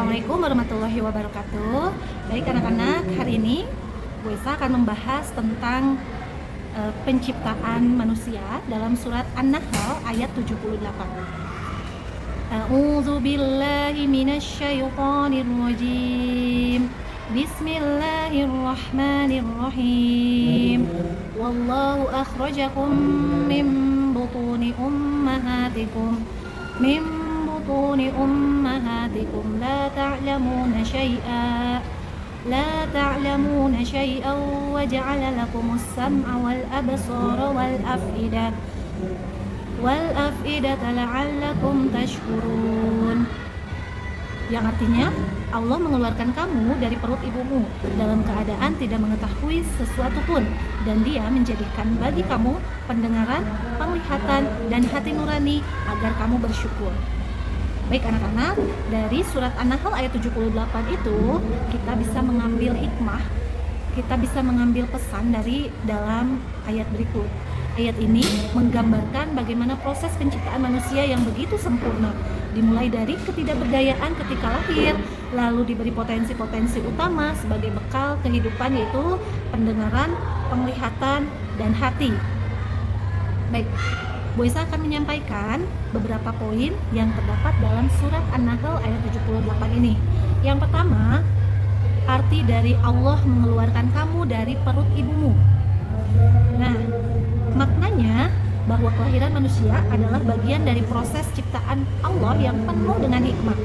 Assalamualaikum warahmatullahi wabarakatuh. Baik anak-anak, hari ini Bu Esa akan membahas tentang penciptaan manusia dalam surat An-Nahl ayat 78. A'udzu billahi minasyaitonir rajim. Bismillahirrahmanirrahim. Wallahu akhrajakum min butuni ummahatikum بطون أمهاتكم لا تعلمون شيئا وجعل لكم السمع والأبصار والأفئدة لعلكم تشكرون, yang artinya Allah mengeluarkan kamu dari perut ibumu dalam keadaan tidak mengetahui sesuatu pun, dan Dia menjadikan bagi kamu pendengaran, penglihatan, dan hati nurani agar kamu bersyukur. Baik anak-anak, dari surat An-Nahl ayat 78 itu kita bisa mengambil hikmah, kita bisa mengambil pesan dari dalam ayat berikut. Ayat ini menggambarkan bagaimana proses penciptaan manusia yang begitu sempurna, dimulai dari ketidakberdayaan ketika lahir, lalu diberi potensi-potensi utama sebagai bekal kehidupan, yaitu pendengaran, penglihatan, dan hati. Baik, Bu Esa akan menyampaikan beberapa poin yang terdapat dalam surat An-Nahl ayat 78 ini. Yang pertama, arti dari Allah mengeluarkan kamu dari perut ibumu. Nah, maknanya bahwa kelahiran manusia adalah bagian dari proses ciptaan Allah yang penuh dengan hikmah.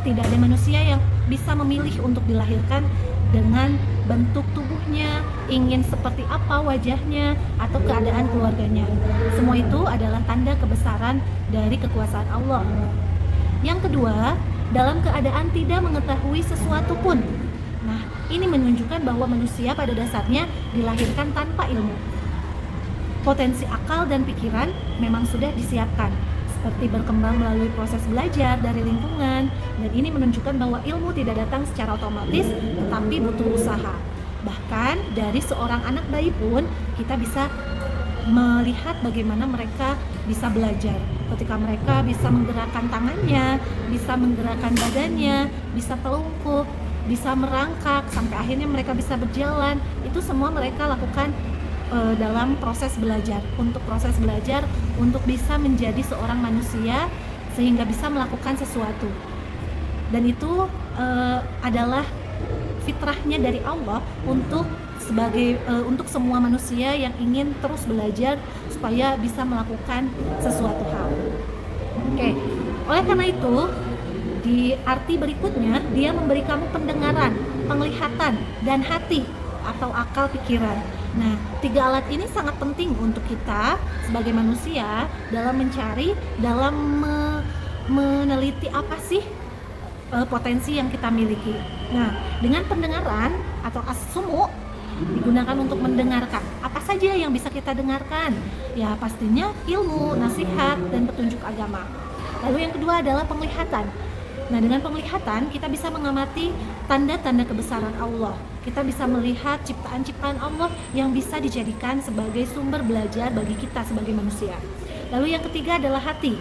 Tidak ada manusia yang bisa memilih untuk dilahirkan dengan bentuk tubuhnya, ingin seperti apa wajahnya, atau keadaan keluarganya. Semua itu adalah tanda kebesaran dari kekuasaan Allah. Yang kedua, dalam keadaan tidak mengetahui sesuatu pun. Nah, ini menunjukkan bahwa manusia pada dasarnya dilahirkan tanpa ilmu. Potensi akal dan pikiran memang sudah disiapkan, seperti berkembang melalui proses belajar dari lingkungan, dan ini menunjukkan bahwa ilmu tidak datang secara otomatis, tetapi butuh usaha. Bahkan dari seorang anak bayi pun kita bisa melihat bagaimana mereka bisa belajar. Ketika mereka bisa menggerakkan tangannya, bisa menggerakkan badannya, bisa telungkup, bisa merangkak, sampai akhirnya mereka bisa berjalan, itu semua mereka lakukan dalam proses belajar, untuk bisa menjadi seorang manusia sehingga bisa melakukan sesuatu. Dan itu adalah fitrahnya dari Allah untuk semua manusia yang ingin terus belajar supaya bisa melakukan sesuatu hal. Oke. Oleh karena itu, di arti berikutnya Dia memberi kamu pendengaran, penglihatan, dan hati atau akal pikiran. Nah, 3 alat ini sangat penting untuk kita sebagai manusia dalam meneliti apa sih potensi yang kita miliki. Nah, dengan pendengaran atau as-sumu digunakan untuk mendengarkan. Apa saja yang bisa kita dengarkan? Ya, pastinya ilmu, nasihat, dan petunjuk agama. Lalu yang kedua adalah penglihatan. Nah, dengan penglihatan kita bisa mengamati tanda-tanda kebesaran Allah. Kita bisa melihat ciptaan-ciptaan Allah yang bisa dijadikan sebagai sumber belajar bagi kita sebagai manusia. Lalu yang ketiga adalah hati.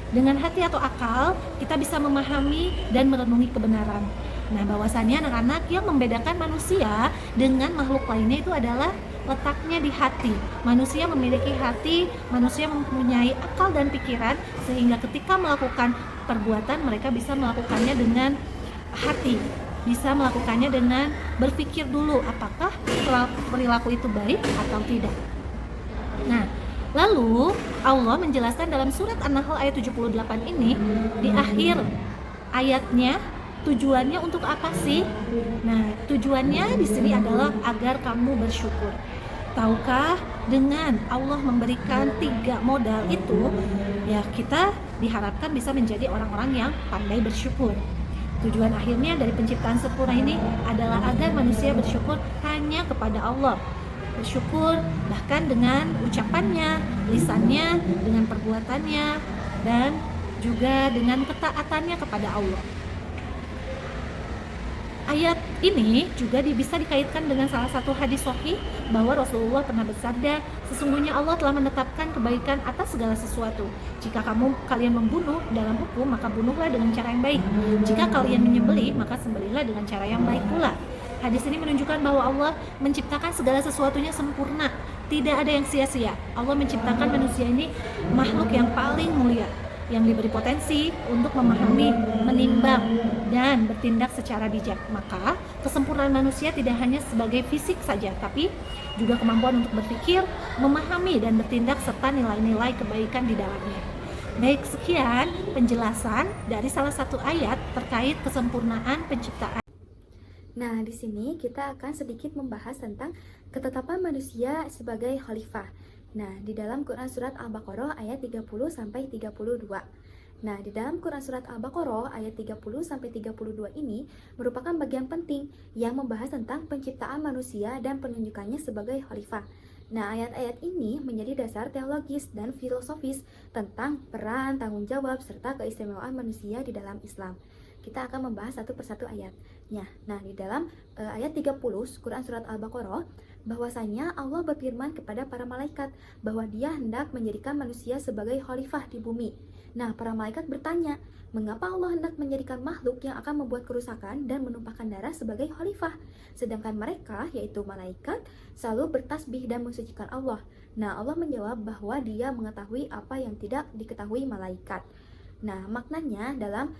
Dengan hati atau akal, kita bisa memahami dan merenungi kebenaran. Nah, bahwasannya anak-anak, yang membedakan manusia dengan makhluk lainnya itu adalah letaknya di hati. Manusia memiliki hati, manusia mempunyai akal dan pikiran, sehingga ketika melakukan perbuatan mereka bisa melakukannya dengan hati, bisa melakukannya dengan berpikir dulu apakah perilaku itu baik atau tidak. Nah, lalu Allah menjelaskan dalam surat An-Nahl ayat 78 ini, di akhir ayatnya, tujuannya untuk apa sih? Nah, tujuannya di sini adalah agar kamu bersyukur. Tahukah, dengan Allah memberikan 3 modal itu, ya kita diharapkan bisa menjadi orang-orang yang pandai bersyukur. Tujuan akhirnya dari penciptaan sempurna ini adalah agar manusia bersyukur hanya kepada Allah. Bersyukur bahkan dengan ucapannya, lisannya, dengan perbuatannya, dan juga dengan ketaatannya kepada Allah. Ayat ini juga bisa dikaitkan dengan salah satu hadis sahih bahwa Rasulullah pernah bersabda, sesungguhnya Allah telah menetapkan kebaikan atas segala sesuatu. Jika kalian membunuh dalam hukum, maka bunuhlah dengan cara yang baik. Jika kalian menyembelih, maka sembelihlah dengan cara yang baik pula. Hadis ini menunjukkan bahwa Allah menciptakan segala sesuatunya sempurna. Tidak ada yang sia-sia. Allah menciptakan manusia ini makhluk yang paling mulia, yang diberi potensi untuk memahami, menimbang, dan bertindak secara bijak. Maka, kesempurnaan manusia tidak hanya sebagai fisik saja, tapi juga kemampuan untuk berpikir, memahami, dan bertindak serta nilai-nilai kebaikan di dalamnya. Baik, sekian penjelasan dari salah satu ayat terkait kesempurnaan penciptaan. Nah, di sini kita akan sedikit membahas tentang ketetapan manusia sebagai khalifah. Nah, di dalam Quran Surat Al-Baqarah ayat 30 sampai 32. Nah, di dalam Quran Surat Al-Baqarah ayat 30 sampai 32 ini merupakan bagian penting yang membahas tentang penciptaan manusia dan penunjukannya sebagai khalifah. Nah, ayat-ayat ini menjadi dasar teologis dan filosofis tentang peran, tanggung jawab, serta keistimewaan manusia di dalam Islam. Kita akan membahas satu persatu ayatnya. Nah, di dalam ayat 30 Quran Surat Al-Baqarah, bahwasanya Allah berfirman kepada para malaikat bahwa dia hendak menjadikan manusia sebagai khalifah di bumi. Nah, para malaikat bertanya, mengapa Allah hendak menjadikan makhluk yang akan membuat kerusakan dan menumpahkan darah sebagai khalifah? Sedangkan mereka, yaitu malaikat, selalu bertasbih dan mensucikan Allah. Nah, Allah menjawab bahwa dia mengetahui apa yang tidak diketahui malaikat. Nah, maknanya dalam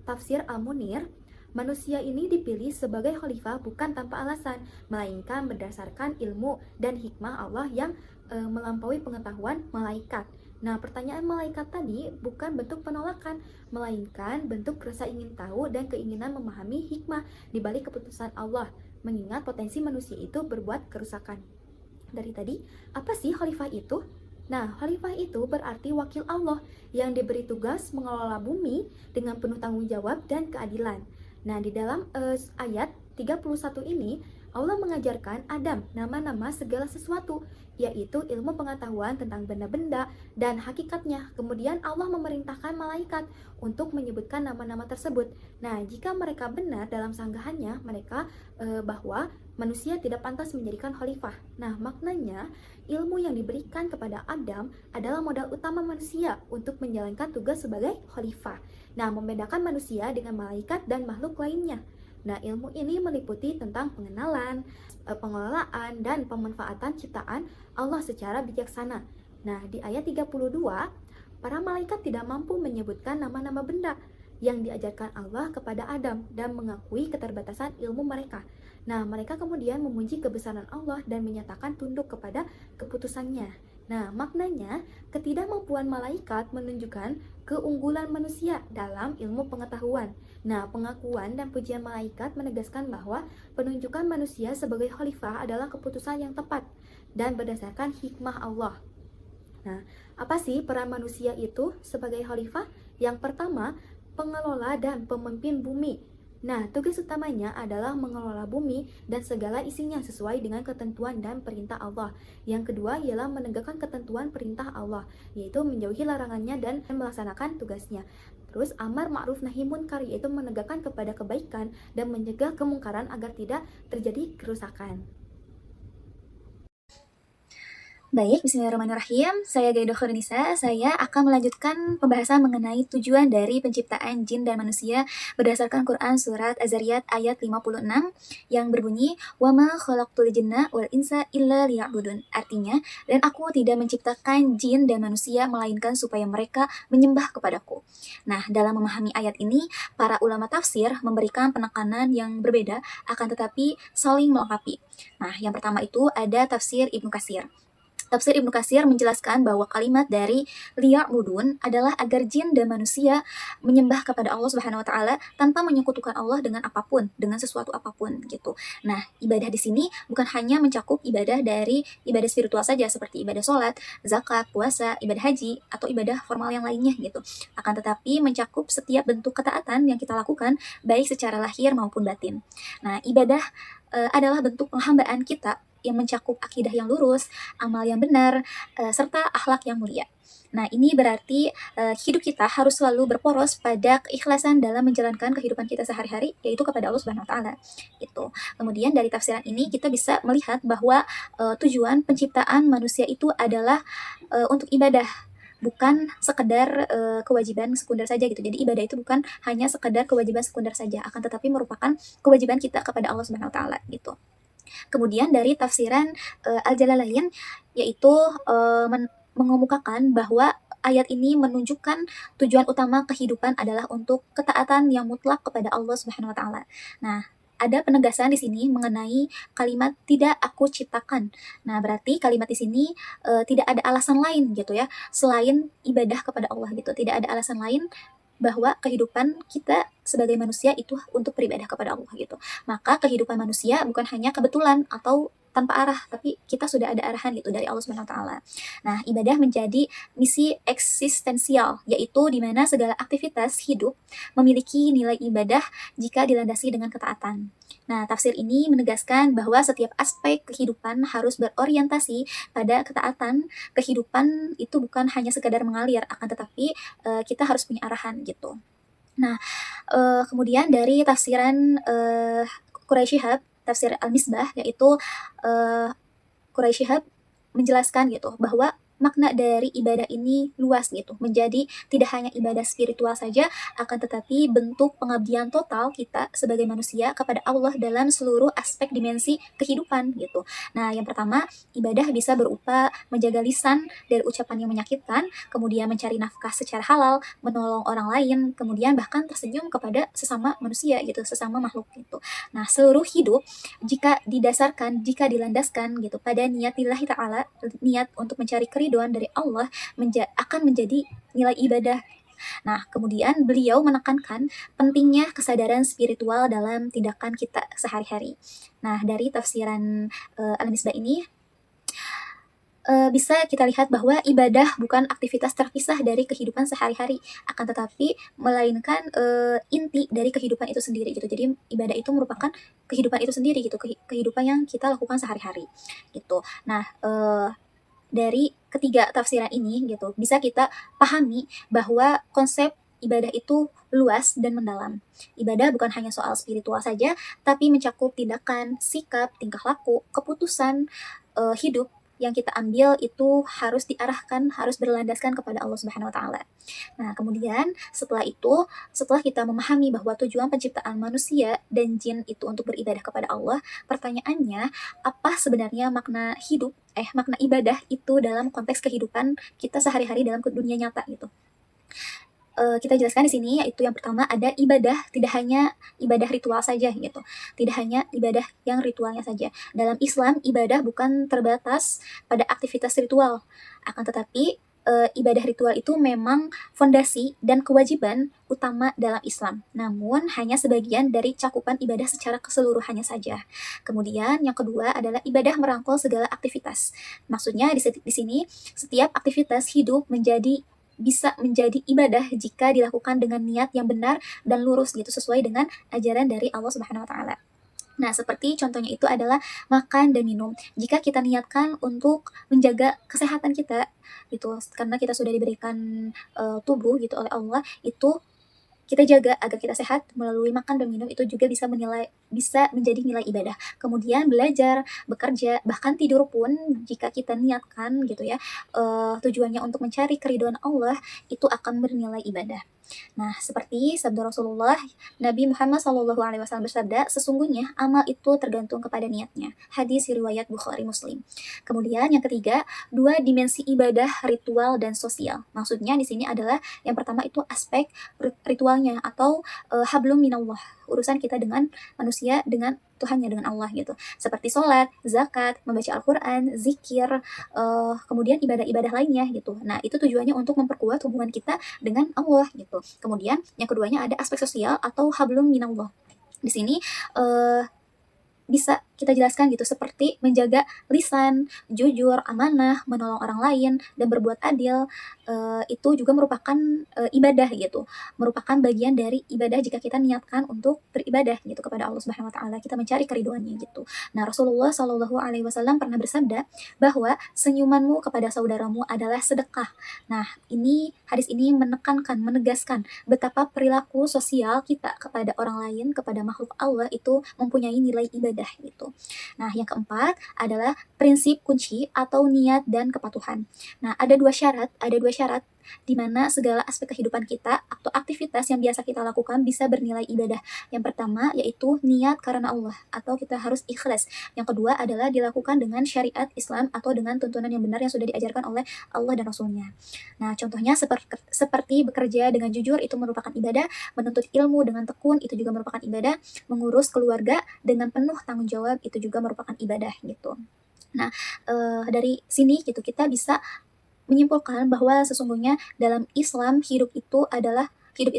tafsir Al-Munir, manusia ini dipilih sebagai khalifah bukan tanpa alasan, melainkan berdasarkan ilmu dan hikmah Allah yang melampaui pengetahuan malaikat. Nah, pertanyaan malaikat tadi bukan bentuk penolakan, melainkan bentuk rasa ingin tahu dan keinginan memahami hikmah di balik keputusan Allah, mengingat potensi manusia itu berbuat kerusakan. Dari tadi, apa sih khalifah itu? Nah, khalifah itu berarti wakil Allah yang diberi tugas mengelola bumi dengan penuh tanggung jawab dan keadilan. Nah, di dalam ayat 31 ini, Allah mengajarkan Adam nama-nama segala sesuatu, yaitu ilmu pengetahuan tentang benda-benda dan hakikatnya. Kemudian Allah memerintahkan malaikat untuk menyebutkan nama-nama tersebut. Nah, jika mereka benar dalam sanggahannya, mereka bahwa manusia tidak pantas menjadikan khalifah. Nah, maknanya ilmu yang diberikan kepada Adam adalah modal utama manusia untuk menjalankan tugas sebagai khalifah. Nah, membedakan manusia dengan malaikat dan makhluk lainnya. Nah, ilmu ini meliputi tentang pengenalan, pengelolaan, dan pemanfaatan ciptaan Allah secara bijaksana. Nah, di ayat 32, para malaikat tidak mampu menyebutkan nama-nama benda yang diajarkan Allah kepada Adam dan mengakui keterbatasan ilmu mereka. Nah, mereka kemudian memuji kebesaran Allah dan menyatakan tunduk kepada keputusannya. Nah, maknanya ketidakmampuan malaikat menunjukkan keunggulan manusia dalam ilmu pengetahuan. Nah, pengakuan dan pujian malaikat menegaskan bahwa penunjukan manusia sebagai khalifah adalah keputusan yang tepat dan berdasarkan hikmah Allah. Nah, apa sih peran manusia itu sebagai khalifah? Yang pertama, pengelola dan pemimpin bumi. Nah, tugas utamanya adalah mengelola bumi dan segala isinya sesuai dengan ketentuan dan perintah Allah. Yang kedua ialah menegakkan ketentuan perintah Allah, yaitu menjauhi larangannya dan melaksanakan tugasnya. Terus amar ma'ruf nahi munkar, yaitu menegakkan kepada kebaikan dan mencegah kemungkaran agar tidak terjadi kerusakan. Baik, bismillahirrahmanirrahim. Saya Gaido Khurnisa. Saya akan melanjutkan pembahasan mengenai tujuan dari penciptaan jin dan manusia berdasarkan Quran Surat Az-Zariyat ayat 56 yang berbunyi, وَمَا خَلَقْتُ الْجِنَّ وَالْإِنْسَ إِلَّا لِيَعْبُدُونَ. Artinya, dan aku tidak menciptakan jin dan manusia melainkan supaya mereka menyembah kepadaku. Nah, dalam memahami ayat ini, para ulama tafsir memberikan penekanan yang berbeda, akan tetapi saling melengkapi. Nah, yang pertama itu ada tafsir Ibnu Katsir. Tafsir Ibnu Katsir menjelaskan bahwa kalimat dari liya'budun adalah agar jin dan manusia menyembah kepada Allah Subhanahu wa taala tanpa menyekutukan Allah dengan apapun, dengan sesuatu apapun gitu. Nah, ibadah di sini bukan hanya mencakup ibadah dari ibadah spiritual saja seperti ibadah sholat, zakat, puasa, ibadah haji, atau ibadah formal yang lainnya gitu. Akan tetapi mencakup setiap bentuk ketaatan yang kita lakukan baik secara lahir maupun batin. Nah, ibadah adalah bentuk penghambaan kita yang mencakup akidah yang lurus, amal yang benar, serta akhlak yang mulia. Nah, ini berarti hidup kita harus selalu berporos pada keikhlasan dalam menjalankan kehidupan kita sehari-hari, yaitu kepada Allah Subhanahu wa taala. Itu. Kemudian dari tafsiran ini kita bisa melihat bahwa tujuan penciptaan manusia itu adalah untuk ibadah, bukan sekedar kewajiban sekunder saja gitu. Jadi ibadah itu bukan hanya sekedar kewajiban sekunder saja, akan tetapi merupakan kewajiban kita kepada Allah Subhanahu wa taala gitu. Kemudian dari tafsiran Al-Jalalain, yaitu mengemukakan bahwa ayat ini menunjukkan tujuan utama kehidupan adalah untuk ketaatan yang mutlak kepada Allah Subhanahu wa taala. Nah, ada penegasan di sini mengenai kalimat tidak aku ciptakan. Nah, berarti kalimat di sini tidak ada alasan lain gitu ya, selain ibadah kepada Allah gitu. Tidak ada alasan lain bahwa kehidupan kita sebagai manusia itu untuk beribadah kepada Allah gitu. Maka kehidupan manusia bukan hanya kebetulan atau tanpa arah, tapi kita sudah ada arahan gitu dari Allah Subhanahu wa taala. Nah, ibadah menjadi misi eksistensial, yaitu di mana segala aktivitas hidup memiliki nilai ibadah jika dilandasi dengan ketaatan. Nah, tafsir ini menegaskan bahwa setiap aspek kehidupan harus berorientasi pada ketaatan. Kehidupan itu bukan hanya sekadar mengalir, akan tetapi kita harus punya arahan gitu. Nah, kemudian dari tafsiran Quraisy Shihab, tafsir Al-Misbah, yaitu Quraisy Shihab menjelaskan gitu bahwa makna dari ibadah ini luas gitu, menjadi tidak hanya ibadah spiritual saja, akan tetapi bentuk pengabdian total kita sebagai manusia kepada Allah dalam seluruh aspek dimensi kehidupan gitu. Nah, yang pertama, ibadah bisa berupa menjaga lisan dari ucapan yang menyakitkan, kemudian mencari nafkah secara halal, menolong orang lain, kemudian bahkan tersenyum kepada sesama manusia gitu, sesama makhluk gitu. Nah, seluruh hidup jika dilandaskan gitu pada niat lillahi ta'ala, niat untuk mencari keriduan dari Allah, akan menjadi nilai ibadah. Nah, kemudian beliau menekankan pentingnya kesadaran spiritual dalam tindakan kita sehari-hari. Nah, dari tafsiran Al-Misbah ini bisa kita lihat bahwa ibadah bukan aktivitas terpisah dari kehidupan sehari-hari, akan tetapi melainkan inti dari kehidupan itu sendiri gitu. Jadi ibadah itu merupakan kehidupan itu sendiri gitu, kehidupan yang kita lakukan sehari-hari gitu. Nah, dari ketiga tafsiran ini gitu bisa kita pahami bahwa konsep ibadah itu luas dan mendalam. Ibadah bukan hanya soal spiritual saja, tapi mencakup tindakan, sikap, tingkah laku, keputusan hidup yang kita ambil itu harus diarahkan, harus berlandaskan kepada Allah Subhanahu wa taala. Nah, kemudian setelah kita memahami bahwa tujuan penciptaan manusia dan jin itu untuk beribadah kepada Allah, pertanyaannya, apa sebenarnya makna ibadah itu dalam konteks kehidupan kita sehari-hari dalam dunia nyata gitu. Kita jelaskan di sini, yaitu yang pertama ada ibadah, tidak hanya ibadah ritual saja gitu. Tidak hanya ibadah yang ritualnya saja. Dalam Islam, ibadah bukan terbatas pada aktivitas ritual, akan tetapi ibadah ritual itu memang fondasi dan kewajiban utama dalam Islam. Namun hanya sebagian dari cakupan ibadah secara keseluruhannya saja. Kemudian yang kedua adalah ibadah merangkul segala aktivitas. Maksudnya di sini setiap aktivitas hidup bisa menjadi ibadah jika dilakukan dengan niat yang benar dan lurus gitu, sesuai dengan ajaran dari Allah Subhanahu wa taala. Nah, seperti contohnya itu adalah makan dan minum. Jika kita niatkan untuk menjaga kesehatan kita gitu, karena kita sudah diberikan tubuh gitu oleh Allah, itu kita jaga agar kita sehat melalui makan dan minum, itu juga bisa menjadi nilai ibadah. Kemudian belajar, bekerja, bahkan tidur pun jika kita niatkan gitu ya, tujuannya untuk mencari keridhaan Allah, itu akan bernilai ibadah. Nah, seperti sabda Rasulullah, Nabi Muhammad SAW bersabda, sesungguhnya amal itu tergantung kepada niatnya. Hadis riwayat Bukhari Muslim. Kemudian yang ketiga, dua dimensi ibadah ritual dan sosial. Maksudnya di sini adalah yang pertama itu aspek ritualnya atau hablum minallah, urusan kita dengan manusia, dengan Tuhannya, dengan Allah gitu. Seperti sholat, zakat, membaca Al-Quran, zikir, kemudian ibadah-ibadah lainnya gitu. Nah, itu tujuannya untuk memperkuat hubungan kita dengan Allah gitu. Kemudian yang keduanya ada aspek sosial atau hablum minallah. Di sini bisa kita jelaskan gitu, seperti menjaga lisan, jujur, amanah, menolong orang lain, dan berbuat adil. Itu juga merupakan ibadah gitu, merupakan bagian dari ibadah jika kita niatkan untuk beribadah gitu kepada Allah Subhanahu wa taala, kita mencari keriduannya gitu. Nah, Rasulullah Shallallahu alaihi wasallam pernah bersabda bahwa senyumanmu kepada saudaramu adalah sedekah. Nah, hadis ini menegaskan betapa perilaku sosial kita kepada orang lain, kepada makhluk Allah itu mempunyai nilai ibadah gitu. Nah, yang keempat adalah prinsip kunci atau niat dan kepatuhan. Nah, ada dua syarat di mana segala aspek kehidupan kita atau aktivitas yang biasa kita lakukan bisa bernilai ibadah. Yang pertama yaitu niat karena Allah atau kita harus ikhlas. Yang kedua adalah dilakukan dengan syariat Islam atau dengan tuntunan yang benar yang sudah diajarkan oleh Allah dan Rasulnya. Nah, contohnya seperti bekerja dengan jujur itu merupakan ibadah, menuntut ilmu dengan tekun itu juga merupakan ibadah, mengurus keluarga dengan penuh tanggung jawab itu juga merupakan ibadah gitu. Nah, dari sini gitu kita bisa menyimpulkan bahwa sesungguhnya dalam Islam hidup itu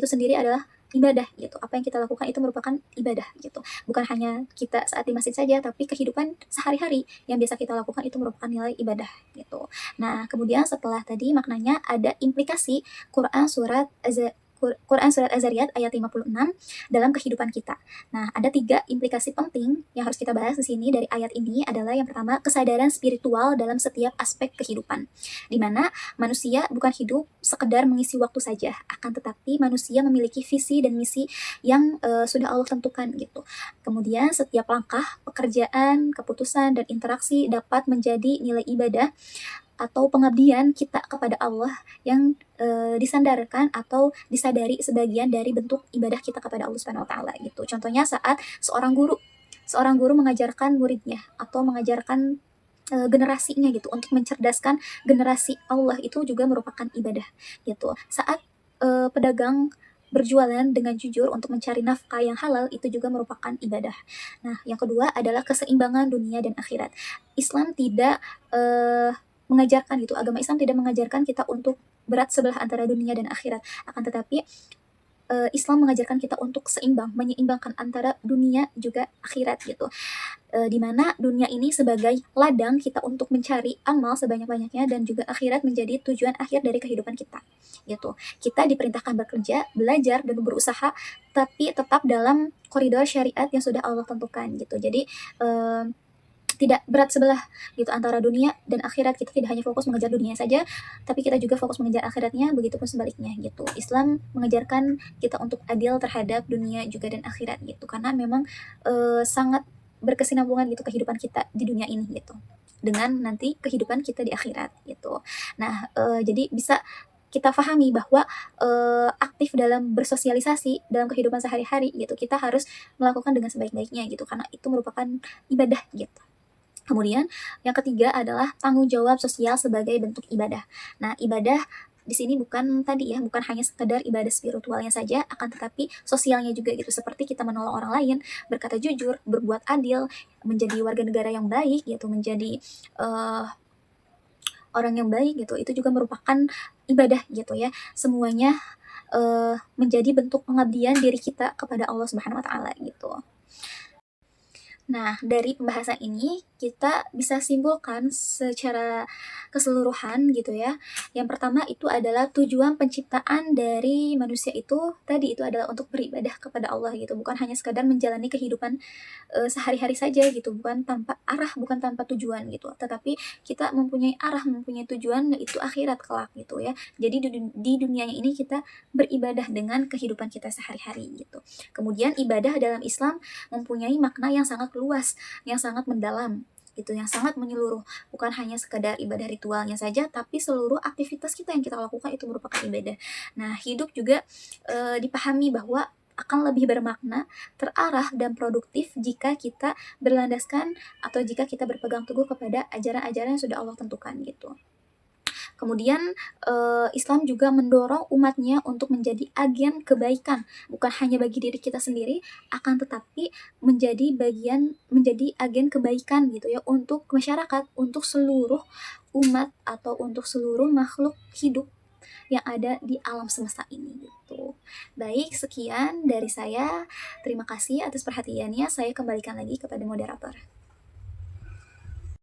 sendiri adalah ibadah gitu. Apa yang kita lakukan itu merupakan ibadah gitu. Bukan hanya kita saat di masjid saja, tapi kehidupan sehari-hari yang biasa kita lakukan itu merupakan nilai ibadah gitu. Nah, kemudian setelah tadi maknanya ada implikasi Quran Surat Az-Zariyat ayat 56 dalam kehidupan kita. Nah, ada 3 implikasi penting yang harus kita bahas di sini dari ayat ini adalah yang pertama, kesadaran spiritual dalam setiap aspek kehidupan. Di mana manusia bukan hidup sekedar mengisi waktu saja, akan tetapi manusia memiliki visi dan misi yang sudah Allah tentukan gitu. Kemudian setiap langkah, pekerjaan, keputusan, dan interaksi dapat menjadi nilai ibadah atau pengabdian kita kepada Allah yang disandarkan atau disadari sebagian dari bentuk ibadah kita kepada Allah Subhanahu wa taala gitu. Contohnya saat seorang guru mengajarkan muridnya atau mengajarkan generasinya gitu untuk mencerdaskan generasi Allah itu juga merupakan ibadah gitu. Saat pedagang berjualan dengan jujur untuk mencari nafkah yang halal itu juga merupakan ibadah. Nah, yang kedua adalah keseimbangan dunia dan akhirat. Islam tidak mengajarkan gitu, agama Islam tidak mengajarkan kita untuk berat sebelah antara dunia dan akhirat, akan tetapi Islam mengajarkan kita untuk menyeimbangkan antara dunia juga akhirat gitu. Di mana dunia ini sebagai ladang kita untuk mencari amal sebanyak-banyaknya dan juga akhirat menjadi tujuan akhir dari kehidupan kita gitu. Kita diperintahkan bekerja, belajar, dan berusaha tapi tetap dalam koridor syariat yang sudah Allah tentukan gitu. Jadi tidak berat sebelah gitu antara dunia dan akhirat. Kita tidak hanya fokus mengejar dunia saja, tapi kita juga fokus mengejar akhiratnya, begitupun sebaliknya gitu. Islam mengajarkan kita untuk adil terhadap dunia juga dan akhirat gitu, karena memang sangat berkesinambungan gitu kehidupan kita di dunia ini gitu dengan nanti kehidupan kita di akhirat gitu. Nah, jadi bisa kita pahami bahwa aktif dalam bersosialisasi dalam kehidupan sehari-hari gitu, kita harus melakukan dengan sebaik-baiknya gitu, karena itu merupakan ibadah gitu. Kemudian yang ketiga adalah tanggung jawab sosial sebagai bentuk ibadah. Nah, ibadah di sini bukan hanya sekedar ibadah spiritualnya saja, akan tetapi sosialnya juga gitu, seperti kita menolong orang lain, berkata jujur, berbuat adil, menjadi warga negara yang baik gitu, menjadi orang yang baik gitu, itu juga merupakan ibadah gitu ya. Semuanya menjadi bentuk pengabdian diri kita kepada Allah Subhanahu wa taala gitu. Nah, dari pembahasan ini kita bisa simpulkan secara keseluruhan gitu ya. Yang pertama itu adalah tujuan penciptaan dari manusia itu adalah untuk beribadah kepada Allah gitu, bukan hanya sekadar menjalani kehidupan sehari-hari saja gitu, bukan tanpa arah, bukan tanpa tujuan gitu. Tetapi kita mempunyai arah, mempunyai tujuan, yaitu akhirat kelak gitu ya. Jadi di dunia ini kita beribadah dengan kehidupan kita sehari-hari gitu. Kemudian ibadah dalam Islam mempunyai makna yang sangat luas, yang sangat mendalam gitu, yang sangat menyeluruh, bukan hanya sekedar ibadah ritualnya saja, tapi seluruh aktivitas kita yang kita lakukan itu merupakan ibadah. Nah, hidup juga dipahami bahwa akan lebih bermakna, terarah, dan produktif jika kita berlandaskan atau jika kita berpegang teguh kepada ajaran-ajaran yang sudah Allah tentukan gitu. Kemudian Islam juga mendorong umatnya untuk menjadi agen kebaikan, bukan hanya bagi diri kita sendiri, akan tetapi menjadi agen kebaikan gitu ya, untuk masyarakat, untuk seluruh umat atau untuk seluruh makhluk hidup yang ada di alam semesta ini gitu. Baik, sekian dari saya. Terima kasih atas perhatiannya. Saya kembalikan lagi kepada moderator.